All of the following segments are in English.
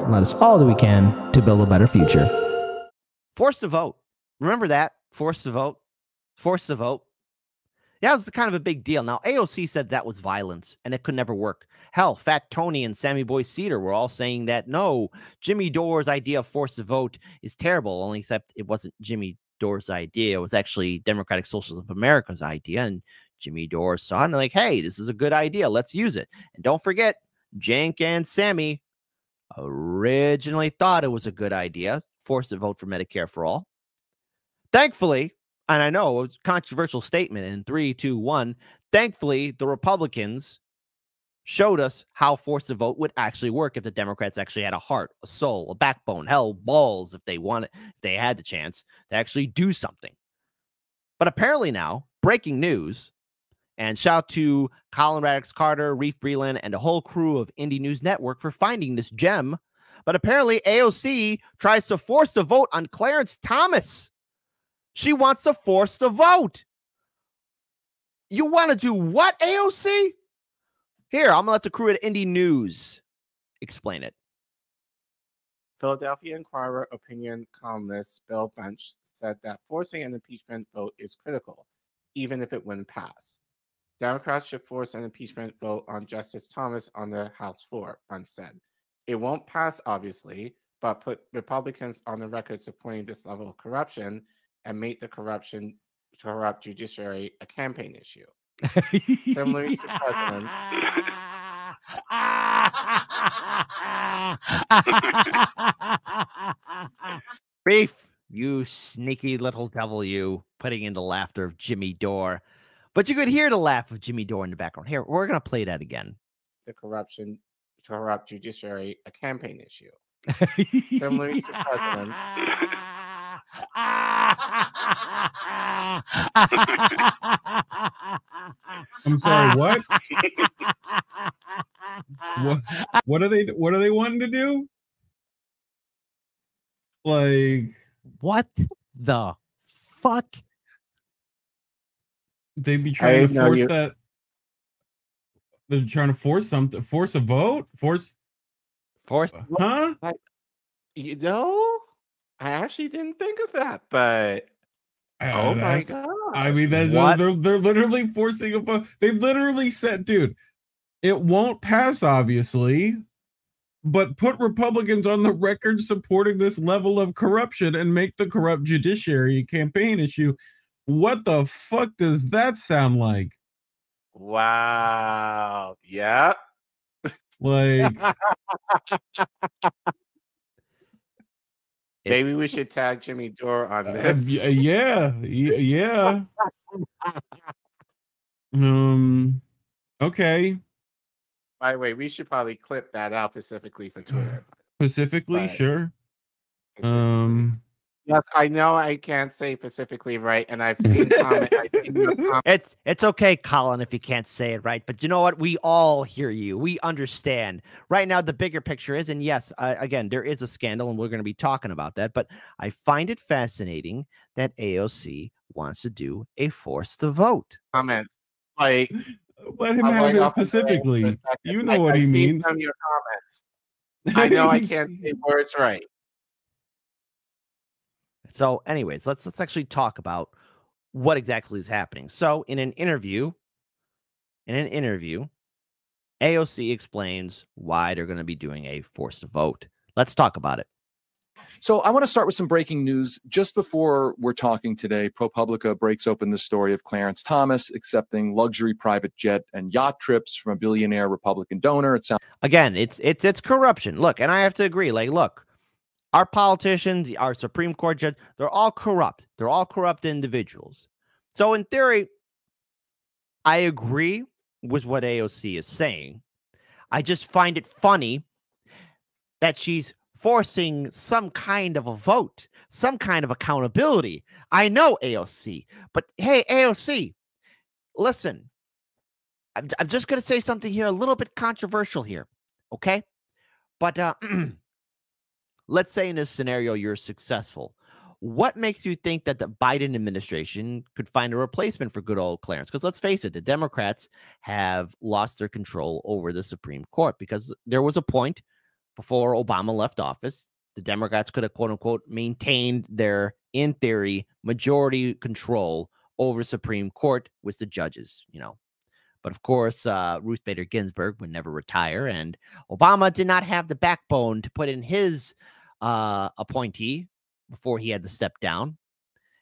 and let us all do we can to build a better future. Forced to vote. Remember that? Forced to vote. Forced to vote. That was kind of a big deal. Now, AOC said that was violence and it could never work. Hell, Fat Tony and Sammy Boy Cedar were all saying that, no, Jimmy Dore's idea of forced to vote is terrible, only except it wasn't Jimmy Dore's idea. It was actually Democratic Socialists of America's idea. And Jimmy Dore saw it and like, hey, this is a good idea. Let's use it. And don't forget, Jank and Sammy originally thought it was a good idea, forced to vote for Medicare for all. Thankfully, and I know it was a controversial statement in 3, 2, 1. Thankfully, the Republicans showed us how forced to vote would actually work if the Democrats actually had a heart, a soul, a backbone, hell, balls if they wanted, if they had the chance to actually do something. But apparently now, breaking news, and shout out to Colin Radix Carter, Reef Breland, and the whole crew of Indie News Network for finding this gem. But apparently AOC tries to force the vote on Clarence Thomas. She wants to force the vote. You want to do what, AOC? Here, I'm going to let the crew at Indie News explain it. Philadelphia Inquirer opinion columnist Bill Bunch said that forcing an impeachment vote is critical, even if it wouldn't pass. Democrats should force an impeachment vote on Justice Thomas on the House floor, Bunch said. It won't pass, obviously, but put Republicans on the record supporting this level of corruption and make the corrupt judiciary a campaign issue. Similarly to presidents. Beef, you sneaky little devil, you, putting in the laughter of Jimmy Dore. But you could hear the laugh of Jimmy Dore in the background. Here, we're going to play that again. The corrupt judiciary a campaign issue. Similarly to presidents. I'm sorry, what? What are they wanting to do? Like, what the fuck? They'd be trying to force that. They're trying to force something, force a vote, force, huh? You know, I actually didn't think of that, but oh my god! I mean, they're literally forcing a vote. They literally said, dude, it won't pass, obviously, but put Republicans on the record supporting this level of corruption and make the corrupt judiciary a campaign issue. What the fuck does that sound like? Wow. Yeah. Like, maybe we should tag Jimmy Dore on this. Yeah. Okay. By the way, we should probably clip that out specifically for Twitter. Specifically, sure. Yes, I know I can't say specifically right, and I've seen comment. It's okay, Colin, if you can't say it right. But you know what? We all hear you. We understand. Right now, the bigger picture is, and yes, again, there is a scandal, and we're going to be talking about that. But I find it fascinating that AOC wants to do a force to vote. Comments like, let him have it specifically. You know what he means. Some of your comments. I know I can't say words right. So, anyways, let's actually talk about what exactly is happening. So, in an interview, AOC explains why they're going to be doing a forced vote. Let's talk about it. So I want to start with some breaking news. Just before we're talking today, ProPublica breaks open the story of Clarence Thomas accepting luxury private jet and yacht trips from a billionaire Republican donor. It sounds again, it's corruption. Look, and I have to agree. Like, look, our politicians, our Supreme Court judge, they're all corrupt. They're all corrupt individuals. So in theory, I agree with what AOC is saying. I just find it funny that she's forcing some kind of a vote, some kind of accountability. I know AOC, but hey, AOC, listen, I'm just going to say something here, a little bit controversial here, okay? But let's say in this scenario you're successful. What makes you think that the Biden administration could find a replacement for good old Clarence? Because let's face it, the Democrats have lost their control over the Supreme Court because there was a point before Obama left office, the Democrats could have, quote unquote, maintained their, in theory, majority control over Supreme Court with the judges, you know. But of course, Ruth Bader Ginsburg would never retire, and Obama did not have the backbone to put in his appointee before he had to step down.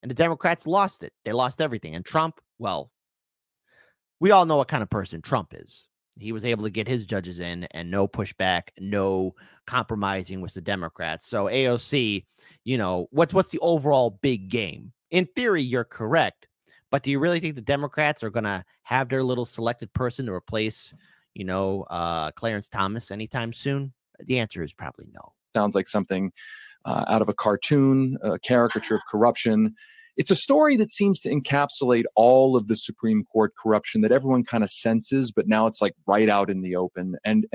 And the Democrats lost it. They lost everything. And Trump, well, we all know what kind of person Trump is. He was able to get his judges in and no pushback, no compromising with the Democrats. So AOC, you know, what's the overall big game? In theory, you're correct. But do you really think the Democrats are going to have their little selected person to replace, you know, Clarence Thomas anytime soon? The answer is probably no. Sounds like something out of a cartoon, a caricature of corruption. It's a story that seems to encapsulate all of the Supreme Court corruption that everyone kind of senses, but now it's like right out in the open. And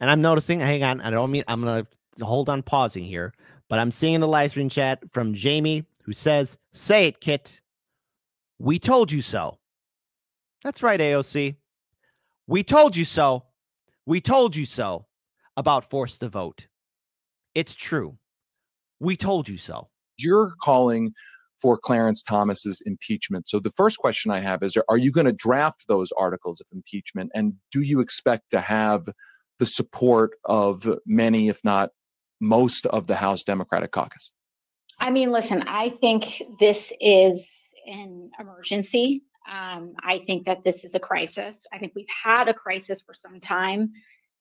I'm noticing, hang on, I don't mean, I'm going to hold on pausing here, but I'm seeing in the live stream chat from Jamie who says, "Say it, Kit. We told you so." That's right, AOC. We told you so. We told you so about forced to vote. It's true. We told you so. You're calling for Clarence Thomas's impeachment. So the first question I have is, are you going to draft those articles of impeachment? And do you expect to have the support of many, if not most, of the House Democratic caucus? I mean, listen, I think this is an emergency. I think that this is a crisis. I think we've had a crisis for some time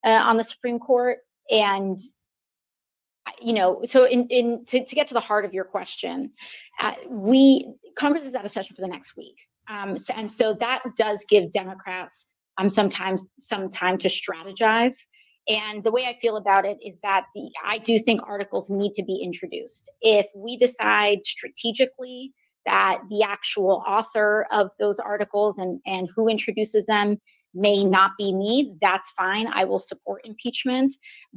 on the Supreme Court. And you know, so to get to the heart of your question, Congress is out of session for the next week. So that does give Democrats sometimes some time to strategize. And the way I feel about it is that I do think articles need to be introduced. If we decide strategically that the actual author of those articles and who introduces them may not be me, that's fine. I will support impeachment.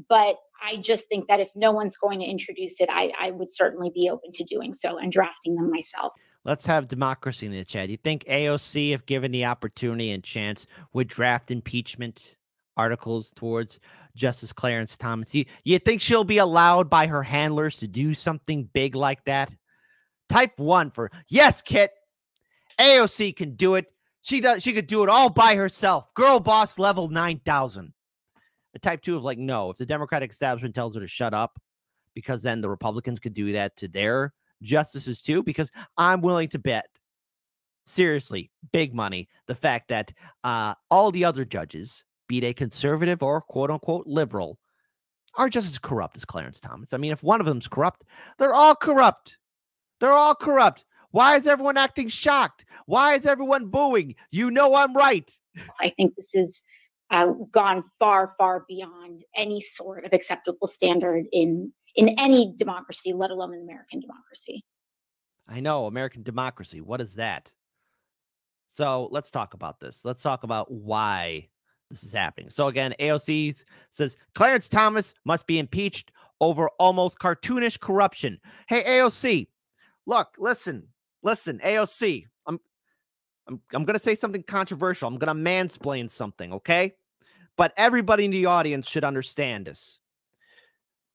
But I just think that if no one's going to introduce it, I would certainly be open to doing so and drafting them myself. Let's have democracy in the chat. You think AOC, if given the opportunity and chance, would draft impeachment articles towards Justice Clarence Thomas? You think she'll be allowed by her handlers to do something big like that? Type 1 for yes, Kit. AOC can do it. She could do it all by herself. Girl boss level 9,000. The type 2 of like, no, if the Democratic establishment tells her to shut up, because then the Republicans could do that to their justices too, because I'm willing to bet, seriously, big money, the fact that all the other judges, be they conservative or quote unquote liberal, are just as corrupt as Clarence Thomas. I mean, if one of them's corrupt, they're all corrupt. They're all corrupt. Why is everyone acting shocked? Why is everyone booing? You know I'm right. I think this is gone far, far beyond any sort of acceptable standard in any democracy, let alone an American democracy. I know, American democracy. What is that? So let's talk about this. Let's talk about why this is happening. So again, AOC says Clarence Thomas must be impeached over almost cartoonish corruption. Hey, AOC, look, listen, AOC, I'm going to say something controversial. I'm going to mansplain something, okay? But everybody in the audience should understand this.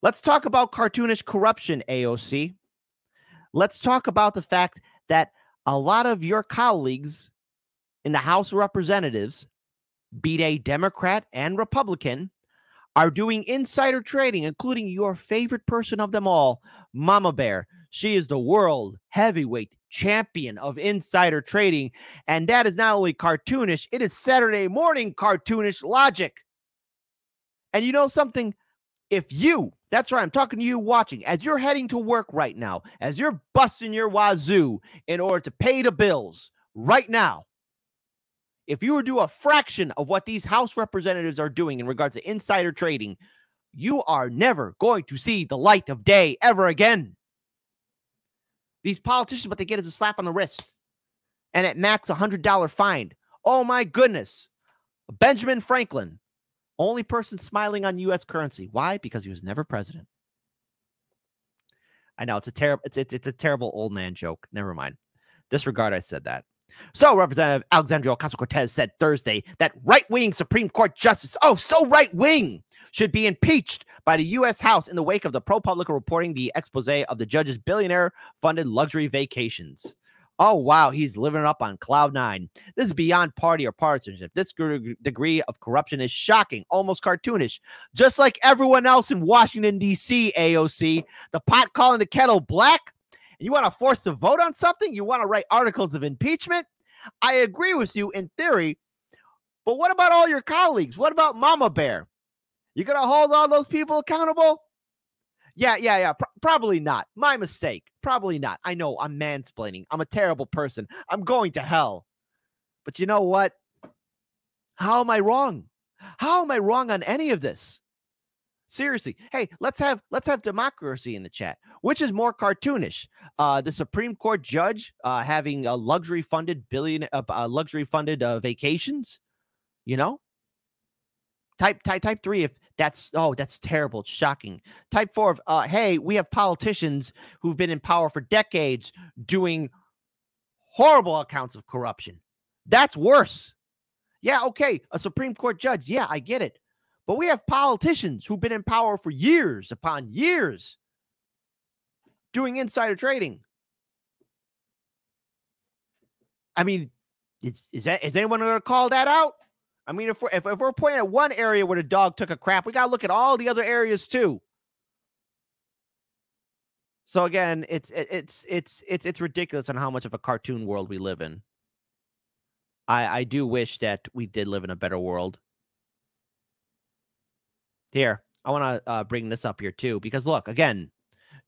Let's talk about cartoonish corruption, AOC. Let's talk about the fact that a lot of your colleagues in the House of Representatives, be they Democrat and Republican, are doing insider trading, including your favorite person of them all, Mama Bear. She is the world heavyweight champion of insider trading, and that is not only cartoonish, it is Saturday morning cartoonish logic. And you know something? If you, that's right, I'm talking to you watching, as you're heading to work right now, as you're busting your wazoo in order to pay the bills right now, if you were to do a fraction of what these House representatives are doing in regards to insider trading, you are never going to see the light of day ever again. These politicians, what they get is a slap on the wrist. And at max, $100 fine. Oh my goodness. Benjamin Franklin, only person smiling on U.S. currency. Why? Because he was never president. I know it's a terrible old man joke. Never mind. Disregard I said that. So Representative Alexandria Ocasio-Cortez said Thursday that right-wing Supreme Court justice, so right-wing, should be impeached by the U.S. House in the wake of the ProPublica reporting the expose of the judge's billionaire-funded luxury vacations. Oh, wow, he's living up on cloud nine. This is beyond party or partisanship. This degree of corruption is shocking, almost cartoonish. Just like everyone else in Washington, D.C., AOC, the pot calling the kettle black. And you want to force the vote on something? You want to write articles of impeachment? I agree with you in theory, but what about all your colleagues? What about Mama Bear? You going to hold all those people accountable? Yeah. Probably not. My mistake. Probably not. I know I'm mansplaining. I'm a terrible person. I'm going to hell. But you know what? How am I wrong? How am I wrong on any of this? Seriously. Hey, let's have democracy in the chat. Which is more cartoonish? The Supreme Court judge having a luxury funded vacations? You know? Type 3 if that's terrible. It's shocking. Type 4 if hey, we have politicians who've been in power for decades doing horrible accounts of corruption. That's worse. Yeah, okay, a Supreme Court judge. Yeah, I get it. But we have politicians who've been in power for years upon years doing insider trading. I mean, is anyone going to call that out? I mean, if we're pointing at one area where the dog took a crap, we got to look at all the other areas too. So again, it's ridiculous on how much of a cartoon world we live in. I do wish that we did live in a better world. Here, I want to bring this up here too, because look, again,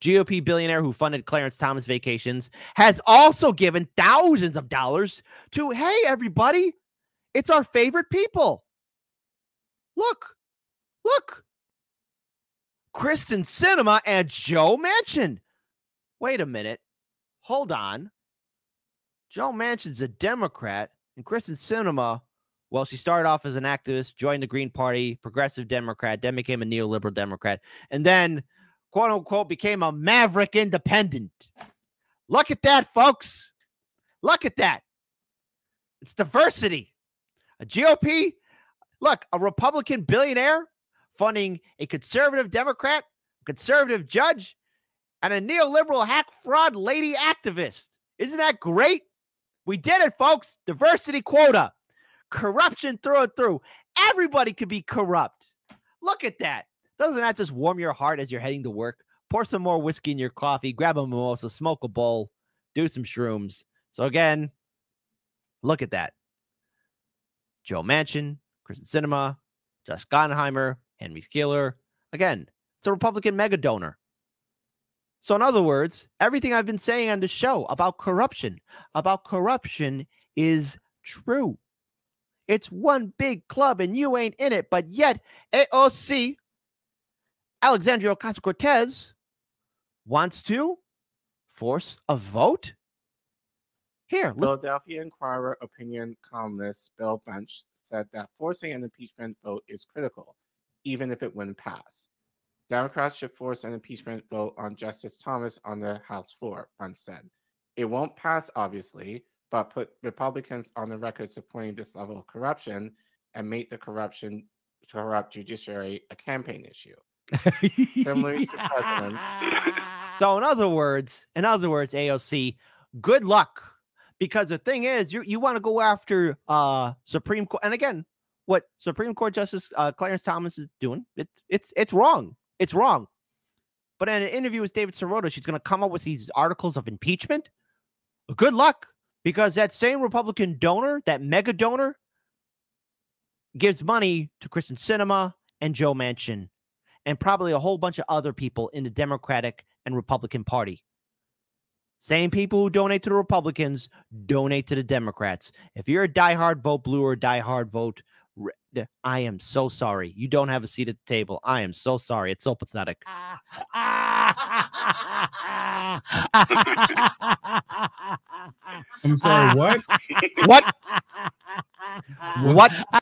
GOP billionaire who funded Clarence Thomas vacations has also given thousands of dollars to, hey, everybody, it's our favorite people. Look. Kristen Sinema and Joe Manchin. Wait a minute. Hold on. Joe Manchin's a Democrat, and Kristen Sinema, well, she started off as an activist, joined the Green Party, progressive Democrat, then became a neoliberal Democrat, and then, quote unquote, became a maverick independent. Look at that, folks. Look at that. It's diversity. A GOP, look, a Republican billionaire funding a conservative Democrat, conservative judge, and a neoliberal hack fraud lady activist. Isn't that great? We did it, folks. Diversity quota. Corruption through and through. Everybody could be corrupt. Look at that. Doesn't that just warm your heart as you're heading to work? Pour some more whiskey in your coffee, grab a mimosa, smoke a bowl, do some shrooms. So again, look at that. Joe Manchin, Kristen Sinema, Josh Gottheimer, Henry Skiller. Again, it's a Republican mega donor. So in other words, everything I've been saying on the show about corruption is true. It's one big club and you ain't in it, but yet AOC, Alexandria Ocasio-Cortez, wants to force a vote? Here, Philadelphia Inquirer opinion columnist Bill Bunch said that forcing an impeachment vote is critical, even if it wouldn't pass. Democrats should force an impeachment vote on Justice Thomas on the House floor, Bunch said. It won't pass, obviously, but put Republicans on the record supporting this level of corruption and make the corrupt judiciary a campaign issue. Similar to presidents. So in other words, AOC, good luck. Because the thing is, you want to go after Supreme Court, and again, what Supreme Court Justice Clarence Thomas is doing, it's wrong. It's wrong. But in an interview with David Sirota, she's going to come up with these articles of impeachment. Good luck, because that same Republican donor, that mega donor, gives money to Kristen Sinema and Joe Manchin, and probably a whole bunch of other people in the Democratic and Republican Party. Same people who donate to the Republicans donate to the Democrats. If you're a diehard vote blue or diehard vote red, I am so sorry. You don't have a seat at the table. I am so sorry. It's so pathetic. I'm sorry, what?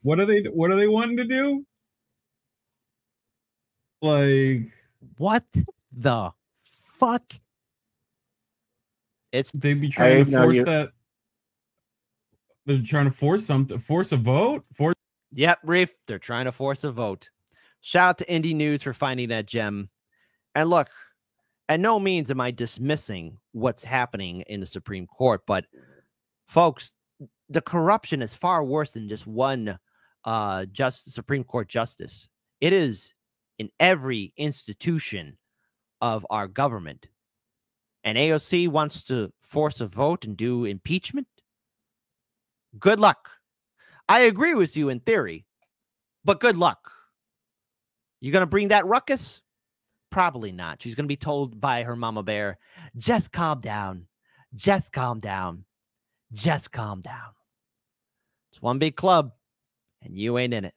What are they wanting to do? Like, what the fuck? It's they'd be trying to force that. They're trying to force a vote. Yep, Reef, they're trying to force a vote. Shout out to Indie News for finding that gem. And look, at no means am I dismissing what's happening in the Supreme Court, but folks, the corruption is far worse than just one Supreme Court justice. It is in every institution of our government. And AOC wants to force a vote and do impeachment. Good luck. I agree with you in theory, but good luck. You going to bring that ruckus? Probably not. She's going to be told by her mama bear, just calm down. Just calm down. Just calm down. It's one big club, and you ain't in it.